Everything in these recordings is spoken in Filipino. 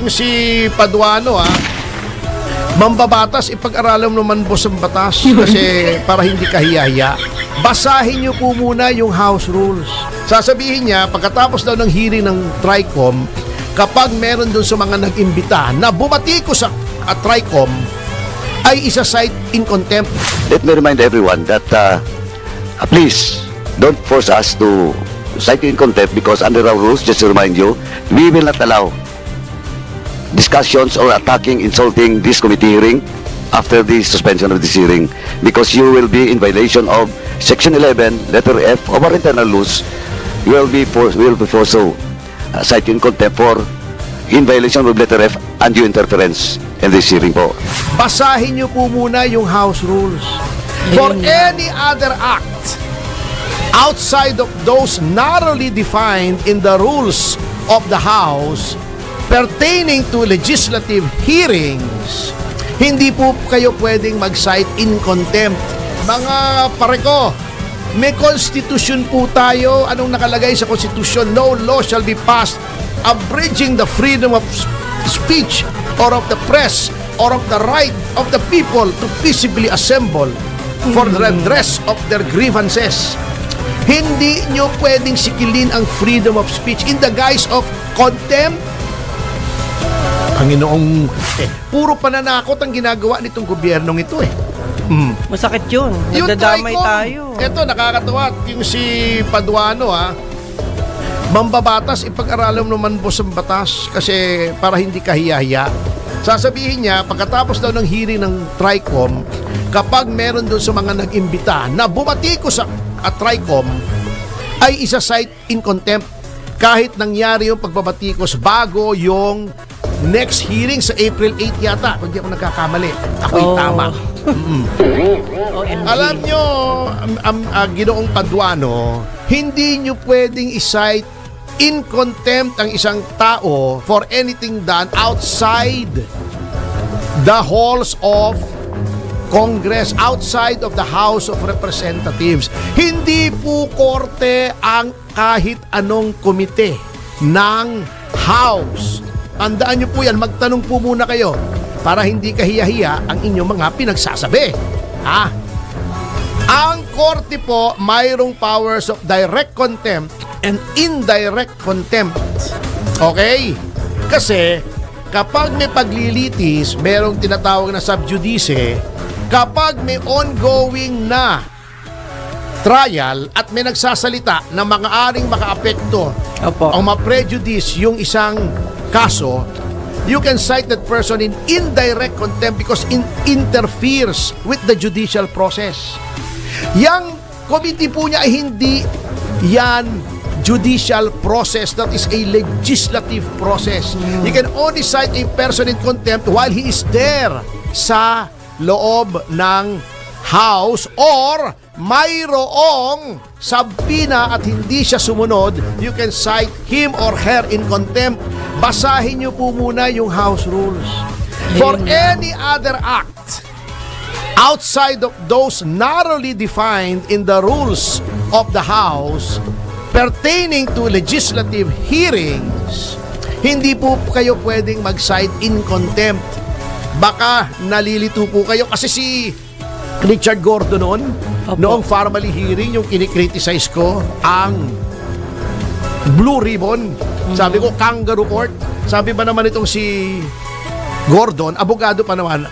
yung si Paduano mambabatas, ipag-aralan naman po sa batas kasi para hindi kahiya-hiya. Basahin niyo po muna yung House Rules. Sasabihin niya, pagkatapos daw ng hearing ng TRICOM, kapag meron dun sa mga nag-imbita na bumati ko sa TRICOM, ay isa-cite in contempt. Let me remind everyone that please don't force us to cite in contempt because under our rules, just to remind you, we will not allow discussions or attacking, insulting this committee hearing after the suspension of this hearing because you will be in violation of Section 11, letter F of our internal rules. You will be forced to cite in contempt for in violation of letter F undue interference in this hearing po. Basahin niyo po muna yung House Rules. For any other act outside of those narrowly defined in the rules of the House pertaining to legislative hearings, hindi po kayo pwedeng mag-cite in contempt. Mga pare ko, may konstitusyon po tayo. Anong nakalagay sa konstitusyon? No law shall be passed abridging the freedom of speech or of the press or of the right of the people to peaceably assemble for the redress of their grievances. Hindi nyo pwedeng sikilin ang freedom of speech in the guise of contempt. Panginoong, puro pananakot ang ginagawa nitong gobyernong ito Masakit yun. Nagdadamay tayo. Ito, nakakatawa. Yung si Paduano mambabatas, ipag-aralan naman po sa batas kasi para hindi kahiya-hiya. Sasabihin niya, pagkatapos daw ng hearing ng TRICOM, kapag meron doon sa mga nag-imbita na bumati ko sa TRICOM, ay isa-cite in contempt kahit nangyari yung pagbabatikos bago yung next hearing sa April 8 yata. Kung di ako nagkakamali, ako'y tama. Alam nyo, Ginoong Paduano, hindi nyo pwedeng i-cite in contempt ang isang tao for anything done outside the halls of Congress, outside of the House of Representatives. Hindi po korte ang kahit anong komite ng House. Tandaan nyo po yan, magtanong po muna kayo para hindi kahiya-hiya ang inyong mga pinagsasabi. Ang korte po mayroong powers of direct contempt and indirect contempt. Okay? Kasi kapag may paglilitis, merong tinatawag na sub judice. Kapag may ongoing na trial at may nagsasalita na mga aring makaapekto o ma-prejudice yung isang kaso, you can cite that person in indirect contempt because it interferes with the judicial process. Yang committee po niya ay hindi yan judicial process, that is a legislative process. You can only cite a person in contempt while he is there sa loob ng House or mayroong sabina at hindi siya sumunod, you can cite him or her in contempt. Basahin niyo po muna yung House Rules. For any other act outside of those narrowly defined in the rules of the House pertaining to legislative hearings, hindi po kayo pwedeng mag-cite in contempt. Baka nalilito po kayo kasi si Richard Gordon noong formally hearing, yung kinikriticize ko ang Blue Ribbon, sabi ko kangaroo court. Sabi ba naman itong si Gordon, abogado pa naman,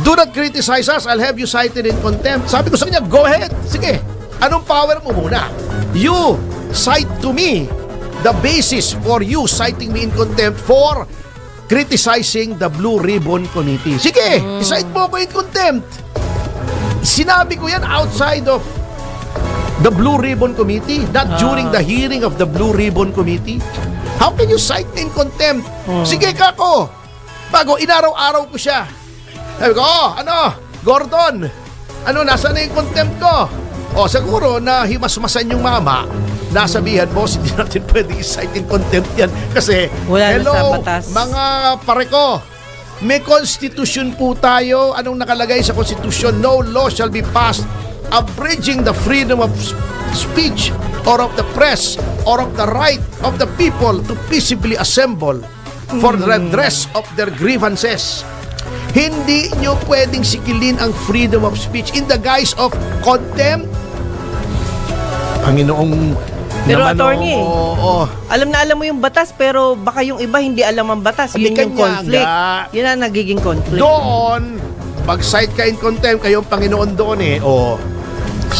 do not criticize us, I'll have you cited in contempt. Sabi ko sa kanya, go ahead, sige, anong power mo muna? You cite to me the basis for you citing me in contempt for criticizing the Blue Ribbon Committee. Sige, cite mo ko in contempt. Sinabi ko yan outside of the Blue Ribbon Committee, not during the hearing of the Blue Ribbon Committee. How can you cite in contempt? Sige kako. Bago inaraw-araw ko siya. Sabi ko, Gordon, nasaan na yung contempt ko? Siguro na himasmasan yung mama, nasabihan mo, hindi natin pwede i-cite in contempt yan. Kasi, wala na sa batas. Mga pare ko, may konstitusyon po tayo. Anong nakalagay sa konstitusyon? No law shall be passed abridging the freedom of speech or of the press or of the right of the people to peaceably assemble for redress of their grievances. Hindi nyo pwedeng sikilin ang freedom of speech in the guise of contempt. Panginoong Pero naman, attorney, oo. alam mo yung batas, pero baka yung iba hindi alam ang batas. Hindi Yun yung kanya conflict. nga. Yun ang nagiging conflict. Doon, pag-cite ka in contempt, kayong Panginoon doon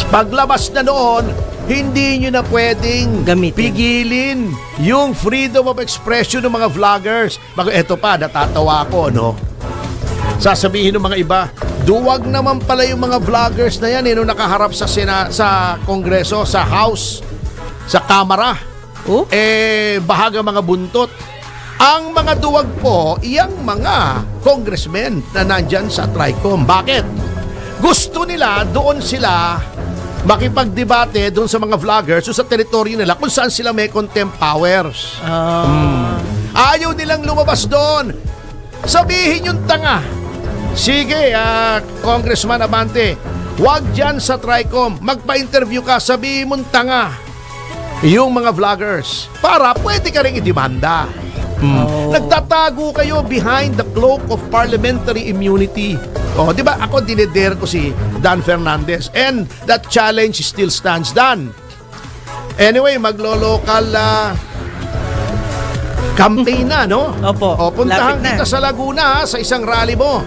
paglabas na noon, hindi nyo na pwedeng Gamitin. pigilin yung freedom of expression ng mga vloggers. Eto pa, natatawa ko, no? Sasabihin ng mga iba, duwag naman pala yung mga vloggers na yan nung nakaharap sa Kongreso, sa House, sa Kamara. Oh? Bahaga mga buntot. Ang mga duwag po, iyang mga congressmen na nandyan sa TRICOM. Bakit? Gusto nila, doon sila makipagdebate doon sa mga vloggers o sa teritoryo nila kung saan sila may contempt powers. Ayaw nilang lumabas doon. Sabihin yung tanga. Sige, Congressman Abante, wag dyan sa TRICOM. Magpa-interview ka, sabihin mong tanga yung mga vloggers para pwede ka rin idemanda. Nagtatago kayo behind the cloak of parliamentary immunity. Di ba? Ako dinedare ko si Dan Fernandez and that challenge still stands, Dan. Anyway, maglo-local campaign na, no? Opo. Puntahan lapit na. kita sa Laguna sa isang rally mo.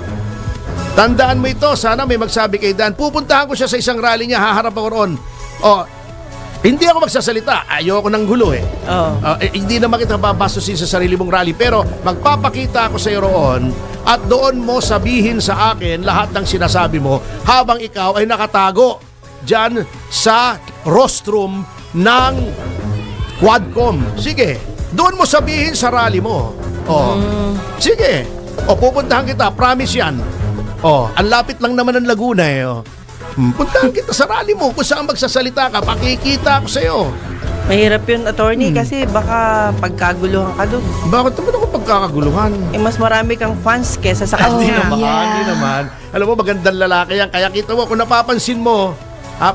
Tandaan mo ito, sana may magsabi kay Dan. Pupuntahan ko siya sa isang rally niya, haharap ako roon. Hindi ako magsasalita. Ayoko ng gulo hindi naman kita babastusin sa sarili mong rally. Pero magpapakita ako sa iyo roon at doon mo sabihin sa akin lahat ng sinasabi mo habang ikaw ay nakatago dyan sa rostrum ng Quadcom. Sige, doon mo sabihin sa rally mo. Sige. Pupuntahan kita. Promise yan. Ang lapit lang naman ng Laguna puntahan kita sa rally mo kung saan magsasalita ka, pakikita ako sa'yo. Mahirap yun, attorney, kasi baka pagkaguluhan ka doon. Bakit naman ako pagkakaguluhan? Mas marami kang fans kesa sa Hindi kanya. hindi naman. Alam mo, magandang lalaki yan. Kaya kita mo, kung napapansin mo,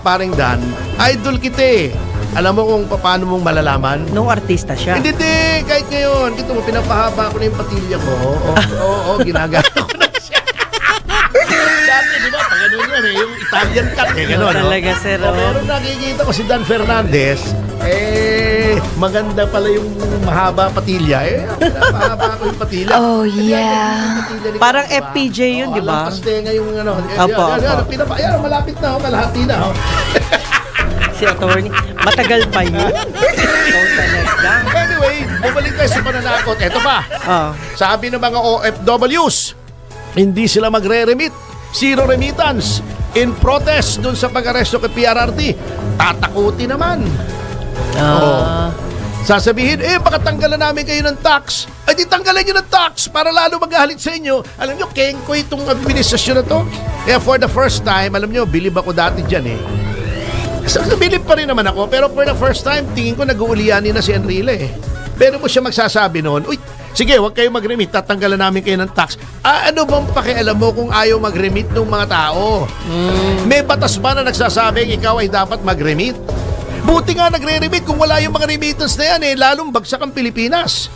paring Dan, idol kita Alam mo kung paano mong malalaman? Nung artista siya. Hindi, kahit ngayon. Kita mo, pinapahaba ko na yung patilya ko. Ginagawa ko na siya. Dati, di ba? Pag ganun yan yung Italian cut gano'n. Talaga, sir. Pero nakikita ko si Dan Fernandez, maganda pala yung mahaba patilya. Mahaba ko yung patilya. Oh, yeah. Parang FPJ yun, di ba? Lampas tenga yung Opo. Malapit na, kalahati na. Si attorney, matagal pa yun. Ikaw talaga. Anyway, bumalik tayo sa pananakot. Eto pa. Sabi ng mga OFWs, hindi sila magre-remit. Zero remittance in protest dun sa pag-aresto kay PRRT. Tatakuti naman. Sasabihin, baka tanggalan namin kayo ng tax. Ay, di tanggalan nyo ng tax para lalo maghalit sa inyo. Alam nyo, kengko itong administrasyon na to. Kaya for the first time, alam nyo, bilib ako dati dyan Bilib pa rin naman ako, pero for the first time, tingin ko nag-uulianin na si Enrile Pero mo siya magsasabi noon, uy, sige, huwag kayo mag-remit, tatanggalan namin kayo ng tax. Ano bang pakialam mo kung ayaw mag-remit ng mga tao? May batas ba na nagsasabing ikaw ay dapat mag-remit? Buti nga nagre-remit kung wala yung mga remittance na yan lalong bagsak ang Pilipinas.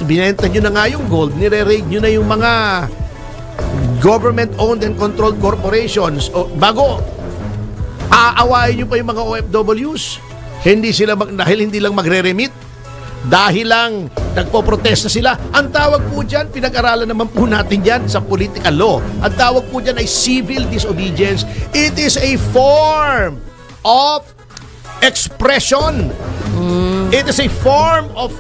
Binenta nyo na nga yung gold, nire-raid nyo na yung mga government-owned and controlled corporations. Bago, aawain nyo pa yung mga OFWs. Dahil hindi lang magre-remit. Dahil lang nagpoprotesta sila. Ang tawag po dyan, pinag-aralan naman po natin dyan sa political law. Ang tawag po dyan ay civil disobedience. It is a form of expression. It is a form of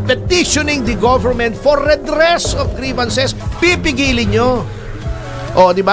petitioning the government for redress of grievances. Pipigilin nyo. Di ba?